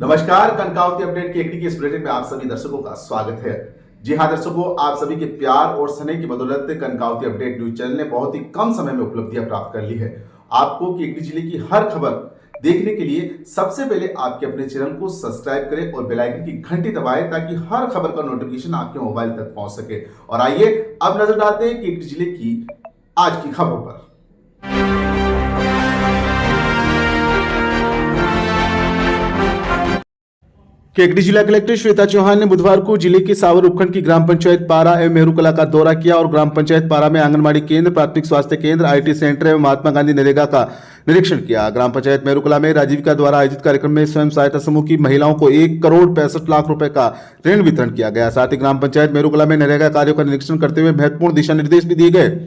नमस्कार, कनकावती अपडेट केकड़ी के इस बुलेटिन में आप सभी दर्शकों का स्वागत है। जी हां दर्शकों, आप सभी के प्यार और स्नेह की बदौलत कनकावती अपडेट न्यूज चैनल ने बहुत ही कम समय में उपलब्धियां प्राप्त कर ली है। आपको केकड़ी जिले की हर खबर देखने के लिए सबसे पहले आपके अपने चैनल को सब्सक्राइब करें और बेल आइकन की घंटी दबाएं ताकि हर खबर का नोटिफिकेशन आपके मोबाइल तक पहुंच सके। और आइए अब नजर डालते हैं केकड़ी जिले की आज की खबरों पर। केकड़ी जिला कलेक्टर श्वेता चौहान ने बुधवार को जिले के सावर उपखंड की ग्राम पंचायत पारा एवं मेहरुकला का दौरा किया और ग्राम पंचायत पारा में आंगनबाड़ी केंद्र, प्राथमिक स्वास्थ्य केंद्र, आईटी सेंटर एवं महात्मा गांधी नरेगा का निरीक्षण किया। ग्राम पंचायत मेहरुकला में राजीविका द्वारा आयोजित कार्यक्रम में स्वयं सहायता समूह की महिलाओं को 1,65,00,000 रुपए का ऋण वितरण किया गया। साथ ही ग्राम पंचायत मेहरुकला में नरेगा कार्यों का निरीक्षण करते हुए महत्वपूर्ण दिशा निर्देश भी दिए गए।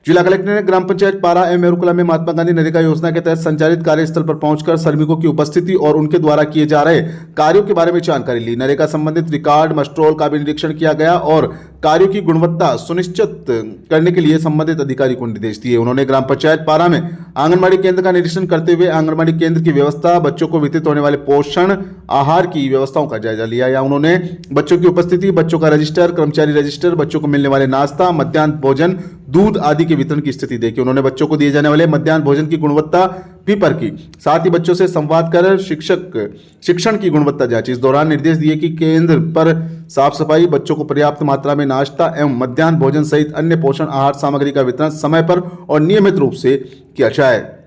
जिला कलेक्टर ने ग्राम पंचायत पारा एवं मेहरुकला में महात्मा गांधी नरेगा योजना के तहत संचालित कार्यस्थल पर पहुंचकर श्रमिकों की उपस्थिति और उनके द्वारा किए जा रहे कार्यों के बारे में जानकारी ली। नरेगा संबंधित रिकॉर्ड मस्ट्रोल का भी निरीक्षण किया गया और कार्यों की गुणवत्ता सुनिश्चित करने के लिए संबंधित अधिकारी को निर्देश दिए। उन्होंने ग्राम पंचायत पारा में आंगनबाड़ी केंद्र का निरीक्षण करते हुए आंगनबाड़ी केंद्र की व्यवस्था, बच्चों को वितरित होने वाले पोषण आहार की व्यवस्थाओं का जायजा लिया। या उन्होंने बच्चों की उपस्थिति, बच्चों का रजिस्टर, कर्मचारी रजिस्टर, बच्चों को मिलने वाले नाश्ता, मध्याह्न भोजन, दूध आदि के वितरण की स्थिति देखी। उन्होंने बच्चों को दिए जाने वाले मध्याह्न भोजन की गुणवत्ता भी परखी। साथ ही बच्चों से संवाद कर शिक्षण की गुणवत्ता जांची। इस दौरान निर्देश दिए कि केंद्र पर साफ सफाई, बच्चों को पर्याप्त मात्रा में नाश्ता एवं मध्याह्न भोजन सहित अन्य पोषण आहार सामग्री का वितरण समय पर और नियमित रूप से किया जाए।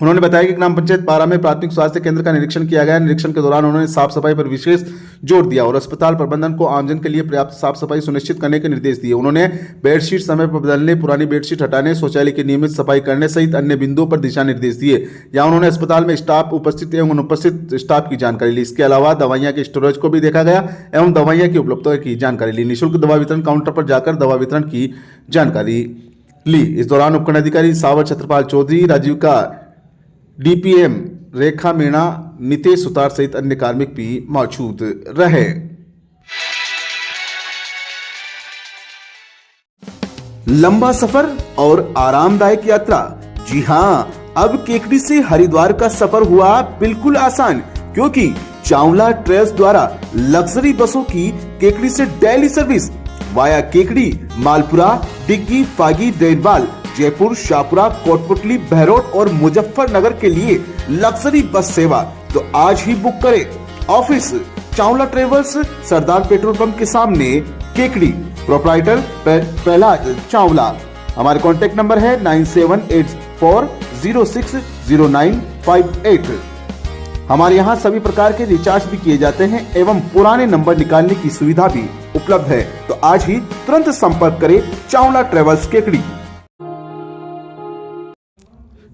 उन्होंने बताया कि ग्राम पंचायत पारा में प्राथमिक स्वास्थ्य केंद्र का निरीक्षण किया गया। निरीक्षण के दौरान उन्होंने साफ सफाई पर विशेष जोर दिया और अस्पताल प्रबंधन को आमजन के लिए पर्याप्त साफ सफाई सुनिश्चित करने के निर्देश दिए। उन्होंने बेडशीट समय पर बदलने, पुरानी बेडशीट हटाने, शौचालय की नियमित सफाई करने सहित अन्य बिंदुओं पर दिशा निर्देश दिए। यहाँ उन्होंने अस्पताल में स्टाफ उपस्थित एवं अनुपस्थित स्टाफ की जानकारी ली। इसके अलावा दवाइयाँ के स्टोरेज को भी देखा गया एवं दवाइयाँ की उपलब्धता की जानकारी ली। निःशुल्क दवा वितरण काउंटर पर जाकर दवा वितरण की जानकारी ली। इस दौरान उपखंड अधिकारी सावर छत्रपाल चौधरी, राजीविका डीपीएम रेखा मीणा, नितेश सुतार सहित अन्य कार्मिक भी मौजूद रहे। लंबा सफर और आरामदायक यात्रा। जी हां, अब केकड़ी से हरिद्वार का सफर हुआ बिल्कुल आसान, क्योंकि चावला ट्रेवल्स द्वारा लग्जरी बसों की केकड़ी से daily service via Kekri, Malpura, डिग्गी, फागी, डेरवाल, जयपुर, शाहपुरा, कोटपुतली, बहरोड और मुजफ्फरनगर के लिए लग्जरी बस सेवा तो आज ही बुक करें। ऑफिस चावला ट्रेवल्स, सरदार पेट्रोल पंप के सामने, केकड़ी। प्रोप्राइटर प्रहलाद चावला। हमारे कॉन्टेक्ट नंबर है 9784060958। हमारे यहाँ सभी प्रकार के रिचार्ज भी किए जाते हैं एवं पुराने नंबर निकालने की सुविधा भी उपलब्ध है। तो आज ही तुरंत संपर्क करें चावला ट्रेवल्स केकड़ी।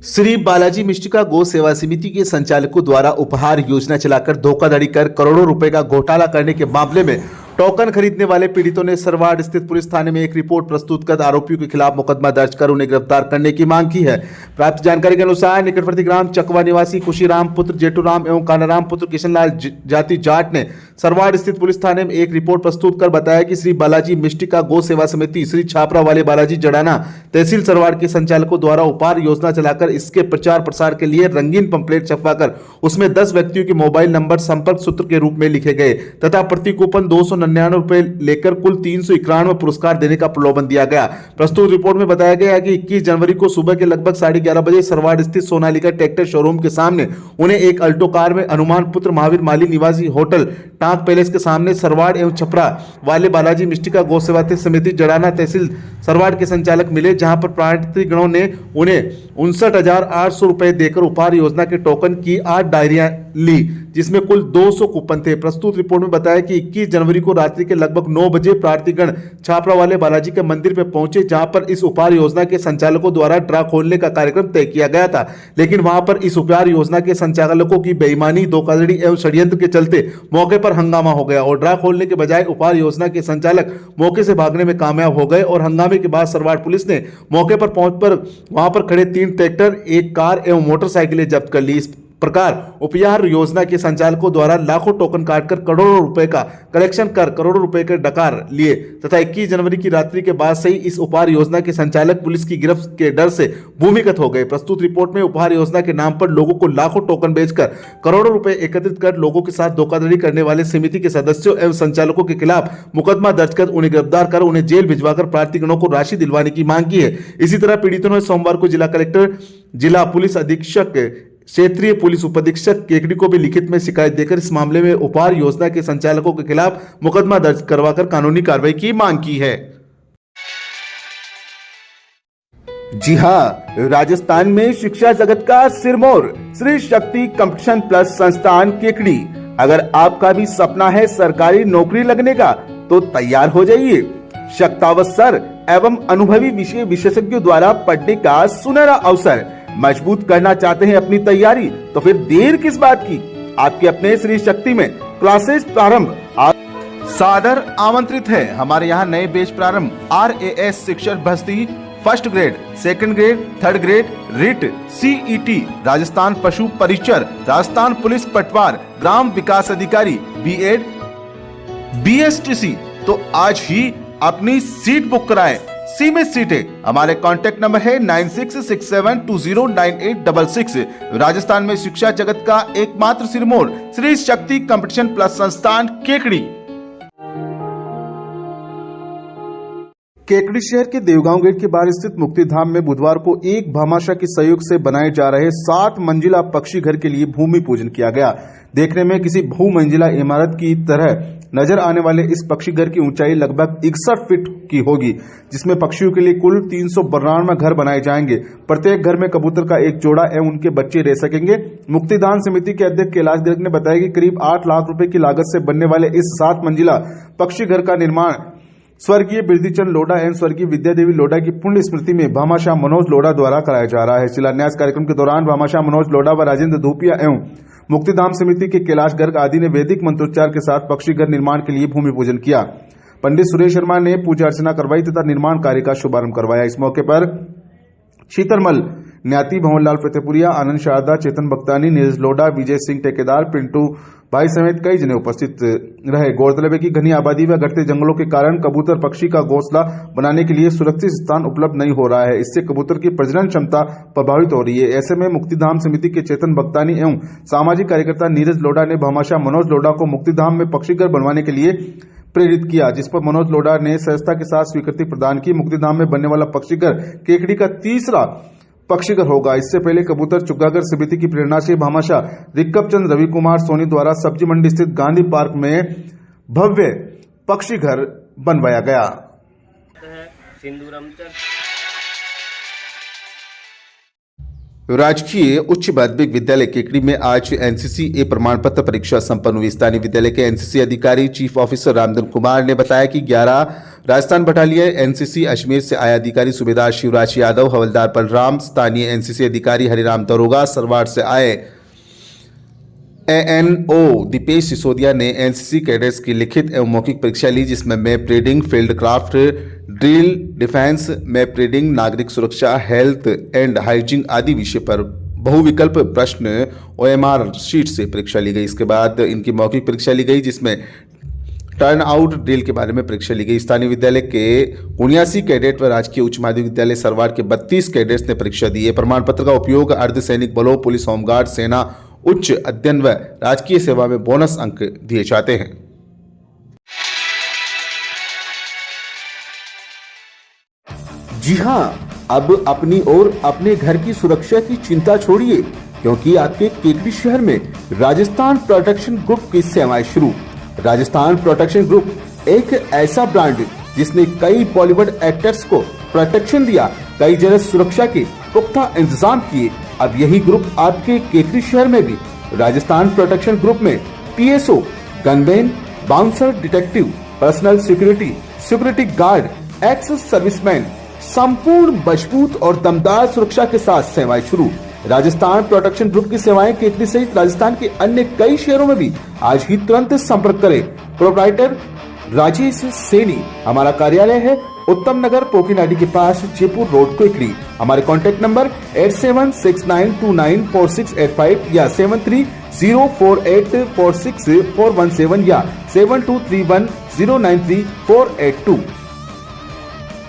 श्री बालाजी मिष्टिका गौ सेवा समिति के संचालकों द्वारा उपहार योजना चलाकर धोखाधड़ी कर करोड़ों रुपए का घोटाला करने के मामले में टोकन खरीदने वाले पीड़ितों ने सरवाड़ स्थित पुलिस थाने में एक रिपोर्ट प्रस्तुत कर आरोपियों के खिलाफ मुकदमा दर्ज कर उन्हें गिरफ्तार करने की मांग की है। प्राप्त जानकारी के अनुसार निकटवर्ती ग्राम चकवा निवासी खुशीराम पुत्र जेठूराम एवं कानाराम पुत्र किशनलाल जाति जाट ने सरवाड़ स्थित पुलिस थाने में एक रिपोर्ट प्रस्तुत कर बताया कि श्री बालाजी मिष्टिका गौ सेवा समिति श्री छापरा वाले बालाजी जड़ाना तहसील सरवाड़ के संचालकों द्वारा उपहार योजना चलाकर इसके प्रचार प्रसार के लिए रंगीन पंपलेट छपवाकर उसमें 10 व्यक्तियों के मोबाइल नंबर संपर्क सूत्र के रूप में लिखे गए तथा प्रति कूपन 299 रुपए लेकर कुल 391 पुरस्कार देने का प्रलोभन दिया गया। प्रस्तुत रिपोर्ट में बताया गया कि 21 जनवरी को सुबह के लगभग 11:30 बजे सरवाड़ स्थित सोनालिका ट्रैक्टर शोरूम के सामने उन्हें एक अल्टो कार में हनुमान पुत्र महावीर माली निवासी होटल टांक पैलेस के सामने सरवाड़ एवं छपरा वाले बालाजी मिष्टिका गौ सेवा समिति जड़ाना तहसील सरवाड़ के संचालक मिले, जहां पर प्राधिकरणों ने उन्हें 59,800 रुपए देकर उपहार योजना के टोकन की 8 डायरियां ली, जिसमें कुल 200 कूपन थे। प्रस्तुत रिपोर्ट में बताया कि 21 जनवरी को रात्रि के लगभग 9 बजे प्रार्थीगण छापरा वाले बालाजी के मंदिर पर पहुंचे, जहां पर इस उपहार योजना के संचालकों द्वारा ड्रा खोलने का कार्यक्रम तय किया गया था। लेकिन वहां पर इस उपहार योजना के संचालकों की बेईमानी, धोखाधड़ी एवं षड्यंत्र के चलते मौके पर हंगामा हो गया और ड्रा खोलने के बजाय उपहार योजना के संचालक मौके से भागने में कामयाब हो गए और हंगामे के बाद सरवाड़ पुलिस ने मौके पर पहुंच पर वहां पर खड़े 3 ट्रैक्टर, 1 कार एवं मोटरसाइकिलें जब्त कर ली। प्रकार उपहार योजना के संचालकों द्वारा लाखों टोकन काटकर करोड़ों रुपए का कलेक्शन कर करोड़ों रुपए के डकार लिए तथा 21 जनवरी की रात्रि के बाद से ही इस उपहार योजना के संचालक पुलिस की गिरफ्त के डर से भूमिगत हो गए। प्रस्तुत रिपोर्ट में उपहार योजना के नाम पर लोगों को लाखों टोकन बेचकर करोड़ों रुपए एकत्रित कर लोगों के साथ धोखाधड़ी करने वाले समिति के सदस्यों एवं संचालकों के खिलाफ मुकदमा दर्ज कर उन्हें गिरफ्तार कर उन्हें जेल भिजवाकर प्रार्थीगणों को राशि दिलवाने की मांग की है। इसी तरह पीड़ितों ने सोमवार को जिला कलेक्टर, जिला पुलिस अधीक्षक, क्षेत्रीय पुलिस उपाधीक्षक केकड़ी को भी लिखित में शिकायत देकर इस मामले में उपहार योजना के संचालकों के खिलाफ मुकदमा दर्ज करवाकर कानूनी कार्रवाई की मांग की है। जी हां, राजस्थान में शिक्षा जगत का सिरमौर श्री शक्ति कंपटीशन प्लस संस्थान केकड़ी। अगर आपका भी सपना है सरकारी नौकरी लगने का तो तैयार हो जाइए। शक्तावसर एवं अनुभवी विषय विशेषज्ञों द्वारा पढ़ने का सुनहरा अवसर। मजबूत करना चाहते हैं अपनी तैयारी तो फिर देर किस बात की। आपके अपने श्री शक्ति में क्लासेस प्रारंभ। सादर आमंत्रित है। हमारे यहाँ नए बैच प्रारंभ। RAS शिक्षक भर्ती, first grade, second grade, third grade, writ, CET, Rajasthan पशु परिचर, राजस्थान पुलिस पटवार, ग्राम विकास अधिकारी, B.Ed, BSTC। तो आज ही अपनी सीट बुक कराएं। सीमित सीटें। हमारे कांटेक्ट नंबर है 9667209866। राजस्थान में शिक्षा जगत का एकमात्र सिरमौर श्री शक्ति कंपटीशन प्लस संस्थान केकड़ी। केकड़ी शहर के देवगांव गेट के बाहर स्थित मुक्तिधाम में बुधवार को एक भामाशाह के सहयोग से बनाए जा रहे 7 मंजिला पक्षी घर के लिए भूमि पूजन किया गया। देखने में किसी बहुमंजिला इमारत की तरह नजर आने वाले इस पक्षी घर की ऊंचाई लगभग 61 फीट की होगी, जिसमें पक्षियों के लिए कुल 392 घर बनाए जाएंगे। प्रत्येक घर में कबूतर का एक जोड़ा एवं उनके बच्चे रह सकेंगे। मुक्तिदान समिति के अध्यक्ष कैलाश गर्ग ने बताया कि करीब 8 लाख रुपए की लागत से बनने वाले इस 7 मंजिला पक्षी घर का निर्माण स्वर्गीय बिरदीचंद लोढ़ा एवं स्वर्गीय विद्यादेवी लोढ़ा की पुण्य स्मृति में भामाशाह मनोज लोढ़ा द्वारा कराया जा रहा है। शिलान्यास कार्यक्रम के दौरान भामाशाह मनोज लोढ़ा व राजेंद्र धूपिया एवं मुक्तिधाम समिति के कैलाश गर्ग आदि ने वैदिक मंत्रोच्चार के साथ पक्षी घर निर्माण के लिए भूमि पूजन किया। पंडित सुरेश शर्मा ने पूजा अर्चना करवाई तथा निर्माण कार्य का शुभारंभ करवाया। इस मौके पर शीतलमल न्याती, भंवरलाल फतेहपुरिया, आनंद शारदा, चेतन भक्तानी, नीरज लोढ़ा, विजय सिंह ठेकेदार, पिंटू भाई समेत कई जने उपस्थित रहे। गौरतलब है कि घनी आबादी व घटते जंगलों के कारण कबूतर पक्षी का घोंसला बनाने के लिए सुरक्षित स्थान उपलब्ध नहीं हो रहा है। इससे कबूतर की प्रजनन क्षमता प्रभावित हो रही है। ऐसे में मुक्तिधाम समिति के चेतन भक्तानी एवं सामाजिक कार्यकर्ता नीरज लोढ़ा ने भामाशाह मनोज लोढ़ा को मुक्तिधाम में पक्षी घर बनवाने के लिए प्रेरित किया, जिस पर मनोज लोढ़ा ने सहजता के साथ स्वीकृति प्रदान की। मुक्तिधाम में बनने वाला पक्षी घर केकड़ी का तीसरा पक्षीघर होगा। इससे पहले कबूतर चुगागर समिति की प्रेरणा से भामाशाह रिक्कब चंद रवि कुमार सोनी द्वारा सब्जी मंडी स्थित गांधी पार्क में भव्य पक्षीघर बनवाया गया। राजकीय उच्च माध्यमिक विद्यालय केकड़ी में आज NCC ए प्रमाण पत्र परीक्षा संपन्न हुई। स्थानीय विद्यालय के NCC अधिकारी चीफ ऑफिसर रामधन कुमार ने बताया कि 11 राजस्थान बटालियन NCC अजमेर से आए अधिकारी सूबेदार शिवराज यादव, हवलदार बलराम, स्थानीय NCC अधिकारी हरिराम दरोगा, सरवाड़ से आए ANO दीपेश सिसोदिया ने NCC कैडेट्स की लिखित एवं मौखिक परीक्षा ली, जिसमें map reading, field craft, drill, defence, map reading, नागरिक सुरक्षा, हेल्थ एंड हाइजीन आदि विषय पर बहुविकल्प प्रश्न OMR शीट से परीक्षा ली गई। इसके बाद इनकी मौखिक परीक्षा ली गई, जिसमें टर्न आउट ड्रिल के बारे में परीक्षा ली गई। स्थानीय विद्यालय के 79 कैडेट व राजकीय उच्च माध्यमिक विद्यालय सरवाड़ के 32 कैडेट्स ने परीक्षा दी है। प्रमाण पत्र का उपयोग अर्धसैनिक बलों, पुलिस, होमगार्ड, सेना, उच्च अध्ययन व राजकीय सेवा में बोनस अंक दिए जाते हैं। जी हां, अब अपनी और अपने घर की सुरक्षा की चिंता छोड़िए, क्योंकि आपके केकड़ी शहर में राजस्थान प्रोटेक्शन ग्रुप की सेवाएं शुरू। राजस्थान प्रोटेक्शन ग्रुप एक ऐसा ब्रांड जिसने कई बॉलीवुड एक्टर्स को प्रोटेक्शन दिया, कई जगह सुरक्षा के पुख्ता इंतजाम किए। अब यही ग्रुप आपके केकड़ी शहर में भी। राजस्थान प्रोटेक्शन ग्रुप में PSO, gunman, bouncer, detective, personal security, security guard, ex serviceman, संपूर्ण मजबूत और दमदार सुरक्षा के साथ सेवाएं शुरू। राजस्थान प्रोटेक्शन ग्रुप की सेवाएं केकड़ी सहित राजस्थान के अन्य कई शहरों में भी। आज ही तुरंत संपर्क करें। प्रोप्राइटर राजेश सेनी। हमारा कार्यालय है उत्तम नगर पोकीनाडी के पास, जयपुर रोड, क्विकली। हमारे कॉन्टैक्ट नंबर 8769294685 या 7304846417 या 7231093482।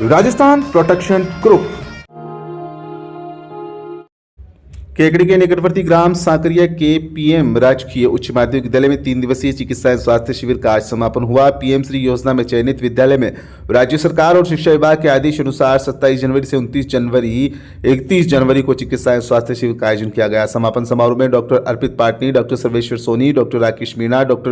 Rajasthan protection group. केकड़ी के निकटवर्ती ग्राम सांकरिया के पीएम राजकीय उच्च माध्यमिक विद्यालय में 3 दिवसीय चिकित्सा एवं स्वास्थ्य शिविर का आज समापन हुआ। पीएम श्री योजना में चयनित विद्यालय में राज्य सरकार और शिक्षा विभाग के आदेश अनुसार 27 जनवरी से 31 जनवरी को चिकित्सा एवं स्वास्थ्य शिविर का आयोजन किया गया। समापन समारोह में doctor Arpit Patni, doctor Sarveshwar Soni, doctor Rakesh Meena, doctor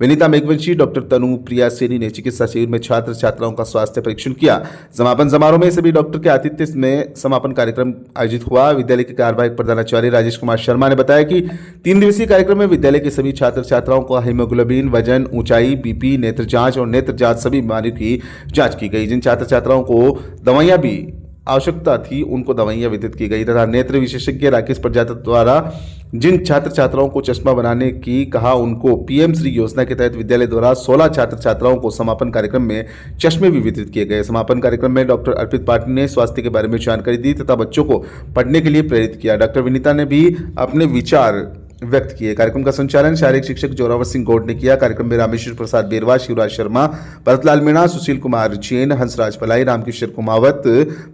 Vinita Meghvanshi, doctor Tanu Priya Saini ने चिकित्सा शिविर में छात्र छात्राओं का स्वास्थ्य परीक्षण किया। समापन समारोह में सभी डॉक्टर के आतिथ्य में समापन कार्यक्रम आयोजित हुआ। विद्यालय के कार्यवाहक प्रधानाचार्य राजेश कुमार शर्मा ने बताया कि 3 दिवसीय कार्यक्रम में विद्यालय के सभी छात्र छात्राओं को हीमोग्लोबिन, वजन, ऊंचाई, बीपी, नेत्र जांच और नेत्र जांच सभी बीमारियों की जांच की गई। जिन छात्र छात्राओं को दवाइयां भी आवश्यकता थी उनको दवाइयां वितरित की गई तथा नेत्र विशेषज्ञ राकेश प्रजापति द्वारा जिन छात्र छात्राओं को चश्मा बनाने की कहा उनको पीएम श्री योजना के तहत विद्यालय द्वारा 16 छात्र छात्राओं को समापन कार्यक्रम में चश्मे भी वितरित किए गए। समापन कार्यक्रम में डॉक्टर अर्पित पाटिल ने स्वास्थ्य के बारे में जानकारी दी तथा बच्चों को पढ़ने के लिए प्रेरित किया। डॉक्टर विनीता ने भी अपने विचार व्यक्त किए। कार्यक्रम का संचालन शारीरिक शिक्षक जोरावर सिंह गौड़ ने किया। कार्यक्रम में रामेश्वर प्रसाद बेरवा, शिवराज शर्मा, भरतलाल मीणा, सुशील कुमार जैन, हंसराज पलाई, रामकिशोर कुमावत,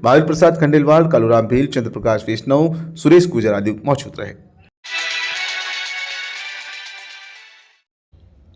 महावीर प्रसाद खंडेलवाल, कालूराम भील, चंद्र प्रकाश वैष्णव, सुरेश गुजर आदि मौजूद रहे।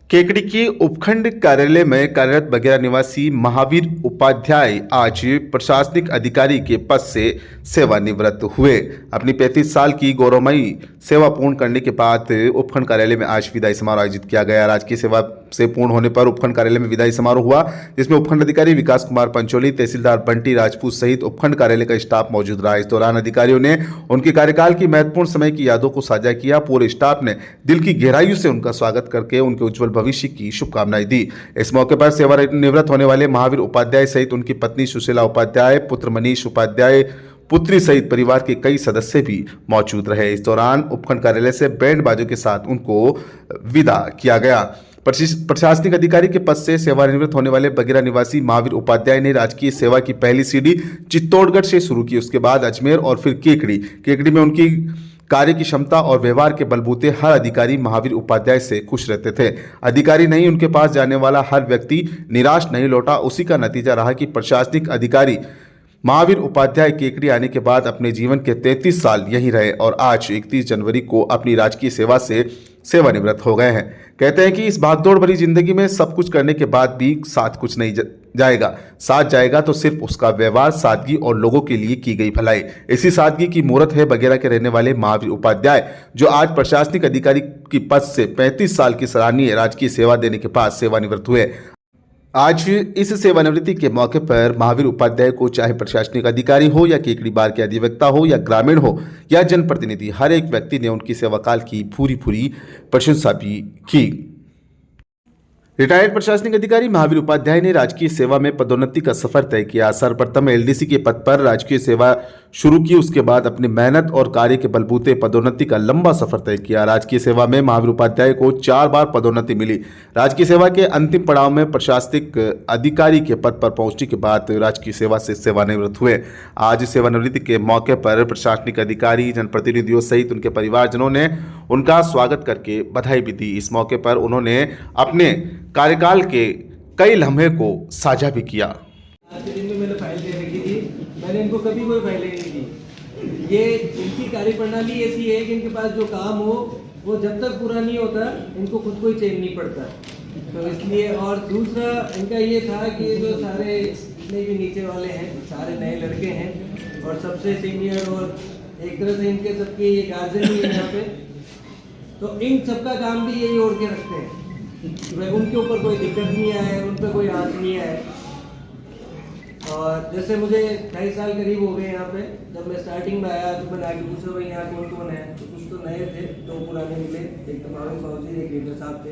केकड़ी के उपखंड कार्यालय में कार्यरत बगेरा निवासी महावीर उपाध्याय आज प्रशासनिक अधिकारी के पद से सेवानिवृत्त हुए। अपनी 35 साल की गौरवमयी सेवा पूर्ण करने के बाद उपखंड कार्यालय में आज विदाई समारोह आयोजित किया गया। राजकीय सेवा से पूर्ण होने पर उपखंड कार्यालय में विदाई समारोह हुआ, जिसमें उपखंड अधिकारी विकास कुमार पंचोली, तहसीलदार बंटी राजपूत सहित उपखंड कार्यालय का स्टाफ मौजूद रहा। इस दौरान अधिकारियों ने उनके कार्यकाल की महत्वपूर्ण समय की यादों को साझा किया। पूरे स्टाफ ने दिल की गहराइयों से उनका स्वागत करके उनके उज्जवल भविष्य की शुभकामनाएं दी। इस मौके पर सेवानिवृत्त होने वाले महावीर उपाध्याय सहित उनकी पत्नी सुशीला उपाध्याय, पुत्र मनीष उपाध्याय, पुत्री सहित परिवार के कई सदस्य भी मौजूद रहे। इस दौरान उपखंड कार्यालय से बैंड बाजों के साथ उनको विदा किया गया। प्रशासनिक अधिकारी के पद से सेवानिवृत्त होने वाले बगेरा निवासी महावीर उपाध्याय ने राजकीय सेवा की पहली सीढ़ी चित्तौड़गढ़ से शुरू की। उसके बाद अजमेर और फिर केकड़ी में उनकी कार्य की क्षमता और व्यवहार के बलबूते हर अधिकारी महावीर उपाध्याय से खुश रहते थे। अधिकारी नहीं, उनके पास जाने वाला हर व्यक्ति निराश नहीं लौटा। उसी का नतीजा रहा कि प्रशासनिक अधिकारी महावीर उपाध्याय केकड़ी आने के बाद अपने जीवन के 33 साल यहीं रहे और आज 31 जनवरी को अपनी राजकीय सेवा से सेवानिवृत्त हो गए हैं। कहते हैं कि इस भागदौड़ भरी जिंदगी में सब कुछ करने के बाद भी साथ कुछ नहीं जाएगा। साथ जाएगा तो सिर्फ उसका व्यवहार, सादगी और लोगों के लिए की गई भलाई। इसी सादगी की मूर्त है बगेरा के रहने वाले महावीर उपाध्याय, जो आज प्रशासनिक अधिकारी की पद से 35 साल की सराहनीय राजकीय सेवा देने के बाद सेवानिवृत्त हुए। आज इस सेवानिवृत्ति के मौके पर महावीर उपाध्याय को चाहे प्रशासनिक अधिकारी हो या केकड़ी बार के अधिवक्ता हो या ग्रामीण हो या जनप्रतिनिधि, हर एक व्यक्ति ने उनकी सेवाकाल की पूरी प्रशंसा भी की। रिटायर्ड प्रशासनिक अधिकारी महावीर उपाध्याय ने राजकीय सेवा में पदोन्नति का सफर तय किया। सर्वप्रथम एलडीसी के पद पर राजकीय सेवा शुरू की, उसके बाद अपनी मेहनत और कार्य के बलबूते पदोन्नति का लंबा सफर तय किया। राजकीय सेवा में महावीर उपाध्याय को 4 बार पदोन्नति मिली। राजकीय सेवा के अंतिम पड़ाव में प्रशासनिक अधिकारी के पद पर पहुंचने के बाद राजकीय सेवा से सेवानिवृत्त हुए। आज सेवानिवृत्ति के मौके पर प्रशासनिक अधिकारी, जनप्रतिनिधियों सहित उनके परिवारजनों ने उनका स्वागत करके बधाई भी दी। इस मौके पर उन्होंने अपने कार्यकाल के कई लम्हे को साझा भी किया। आज के दिन में मैंने फाइल दे रखी थी, मैंने इनको कभी कोई फाइलें नहीं दी। ये इनकी कार्यप्रणाली ऐसी है कि इनके पास जो काम हो वो जब तक पूरा नहीं होता इनको खुद को ही चैन नहीं पड़ता। तो इसलिए, और दूसरा इनका ये था कि ये जो सारे जितने भी नीचे वाले हैं सारे नए लड़के हैं और सबसे सीनियर और एक तरह से इनके सबके ये गार्जियन भी है यहाँ पे, तो इन सबका काम भी यही ओढ़ के रखते हैं। उनके ऊपर कोई दिक्कत नहीं आए, उन पर कोई हाथ नहीं आए। और जैसे मुझे 2.5 साल करीब हो गए यहाँ पे, जब मैं स्टार्टिंग में आया तो मैंने आगे पूछा भाई यहाँ कौन कौन है, तो कुछ तो नए थे, 2 पुराने मिले, एक तो मारूफ फौजी, एक रीडर साहब थे।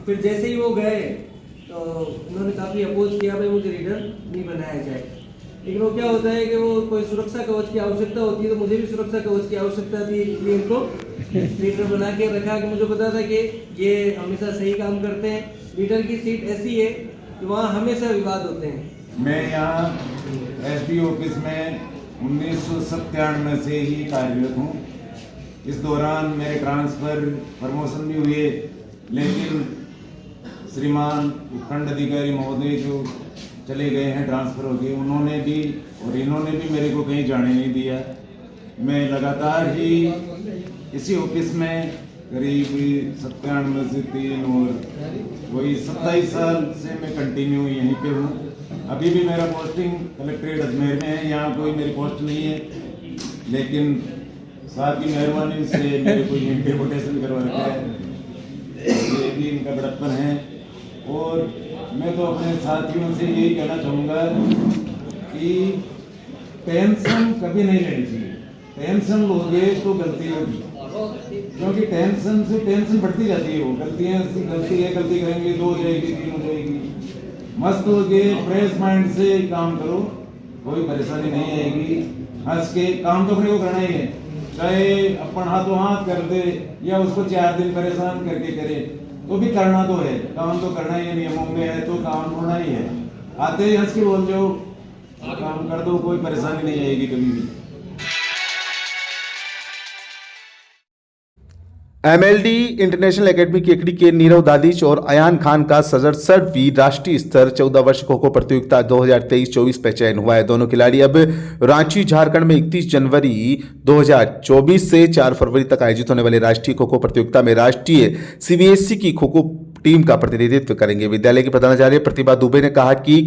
फिर जैसे ही वो गए तो उन्होंने काफ़ी अपोज किया भाई मुझे रीडर नहीं बनाया जाए। लेकिन वो क्या होता है कि वो कोई सुरक्षा कवच की आवश्यकता होती है, तो मुझे भी सुरक्षा कवच की आवश्यकता थी, इसलिए इनको लीडर बना के रखा कि मुझे पता था कि ये हमेशा सही काम करते हैं। लीडर की सीट ऐसी है कि वहाँ हमेशा विवाद होते हैं। मैं यहाँ एसपी ऑफिस में 1997 से ही कार्यरत हूँ। इस दौरान मेरे ट्रांसफ़र प्रमोशन भी हुए, लेकिन श्रीमान उपखंड अधिकारी महोदय जो चले गए हैं ट्रांसफ़र हो गए, उन्होंने भी और इन्होंने भी मेरे को कहीं जाने नहीं दिया। मैं लगातार ही इसी ऑफिस में करीब 97 से 3 और वही 27 साल से मैं कंटिन्यू यहीं पे हूँ। अभी भी मेरा पोस्टिंग कलेक्ट्रेट अजमेर में है, यहाँ कोई मेरी पोस्ट नहीं है, लेकिन साथ की मेहरबानी से मेरे को यहीं पे कोटेशन करवा रखा है। ये भी इनका बड़प्पन है। और मैं तो अपने साथियों से यही कहना चाहूँगा कि टेंशन कभी नहीं लेनी चाहिए। टेंशन लोगे तो गलती होगी, क्योंकि टेंशन से टेंशन बढ़ती जाती है। वो गलती करेंगे, 2 हो जाएगी, 3 हो जाएगी। मस्त हो के फ्रेश माइंड से काम करो, कोई परेशानी नहीं आएगी। हंस के काम तो अपने को करना ही है, चाहे अपन हाथों हाथ कर दे या उसको 4 दिन परेशान करके करे, तो भी करना तो है। काम तो करना ही है, नियमों में है तो काम होना ही है। आते ही हंस के बोल जाओ, काम कर दो, कोई परेशानी नहीं आएगी कभी भी। एमएलडी इंटरनेशनल एकेडमी केकड़ी के नीरव दादिश और अयान खान का 67वीं राष्ट्रीय स्तर 14 वर्ष खो खो प्रतियोगिता 2023-24 पे चयन हुआ है। दोनों खिलाड़ी अब रांची झारखंड में 31 जनवरी 2024 से 4 फरवरी तक आयोजित होने वाली राष्ट्रीय खो खो प्रतियोगिता में राष्ट्रीय सीबीएसई की खो खो टीम का प्रतिनिधित्व करेंगे। विद्यालय के प्रधानाचार्य प्रतिभा दुबे ने कहा कि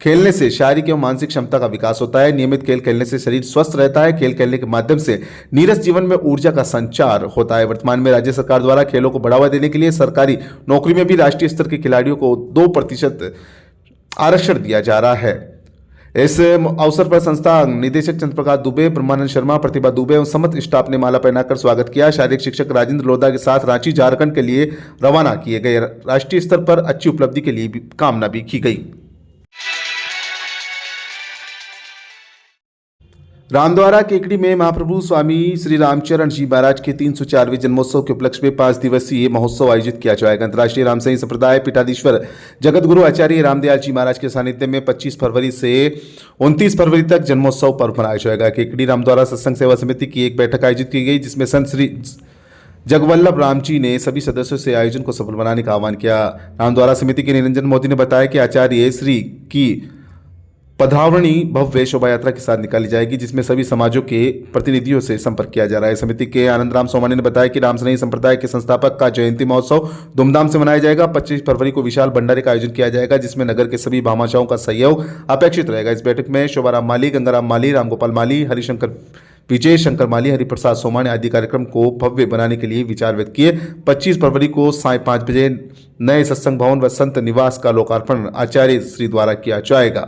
खेलने से शारीरिक एवं मानसिक क्षमता का विकास होता है। नियमित खेल खेलने से शरीर स्वस्थ रहता है। खेल खेलने के माध्यम से नीरस जीवन में ऊर्जा का संचार होता है। वर्तमान में राज्य सरकार द्वारा खेलों को बढ़ावा देने के लिए सरकारी नौकरी में भी राष्ट्रीय स्तर के खिलाड़ियों को 2% आरक्षण दिया जा रहा है। इस अवसर पर संस्था निदेशक चंद्रप्रकाश दुबे, ब्रह्मानंद शर्मा, प्रतिभा दुबे एवं समस्त स्टाफ ने माला पहनाकर स्वागत किया। शारीरिक शिक्षक राजेंद्र लोधा के साथ रांची झारखंड के लिए रवाना किए गए। राष्ट्रीय स्तर पर अच्छी उपलब्धि के लिए भी कामना भी की गई। रामद्वारा केकड़ी में महाप्रभु स्वामी श्री रामचरण जी महाराज के 304वें जन्मोत्सव के उपलक्ष्य में 5 दिवसीय महोत्सव आयोजित किया जाएगा। अंतर्राष्ट्रीय रामसई संप्रदाय पीठाधीश्वर जगत गुरु आचार्य रामदयाल जी महाराज के सानिध्य में 25 फरवरी से 29 फरवरी तक जन्मोत्सव पर्व मनाया जाएगा। केकड़ी रामद्वारा सत्संग सेवा समिति की एक बैठक आयोजित की गई, जिसमें संत श्री जगवल्लभ राम जी ने सभी सदस्यों से आयोजन को सफल बनाने का आह्वान किया। रामद्वारा समिति के निरंजन मोदी ने बताया कि आचार्य श्री की पधरावणी भव्य शोभा यात्रा के साथ निकाली जाएगी, जिसमें सभी समाजों के प्रतिनिधियों से संपर्क किया जा रहा है। समिति के आनंद राम सोमानी ने बताया कि रामसनई संप्रदाय के संस्थापक का जयंती महोत्सव धूमधाम से मनाया जाएगा। 25 फरवरी को विशाल भंडारे का आयोजन किया जाएगा, जिसमें नगर के सभी भामाशाहों का सहयोग अपेक्षित रहेगा। इस बैठक में शोभाराम माली, गंगाराम माली, रामगोपाल माली, हरिशंकर विजय शंकर माली, हरिप्रसाद सोमानी आदि कार्यक्रम को भव्य बनाने के लिए विचार व्यक्त किए। 25 फरवरी को साय 5 बजे नए सत्संग भवन व संत निवास का लोकार्पण आचार्य श्री द्वारा किया जाएगा।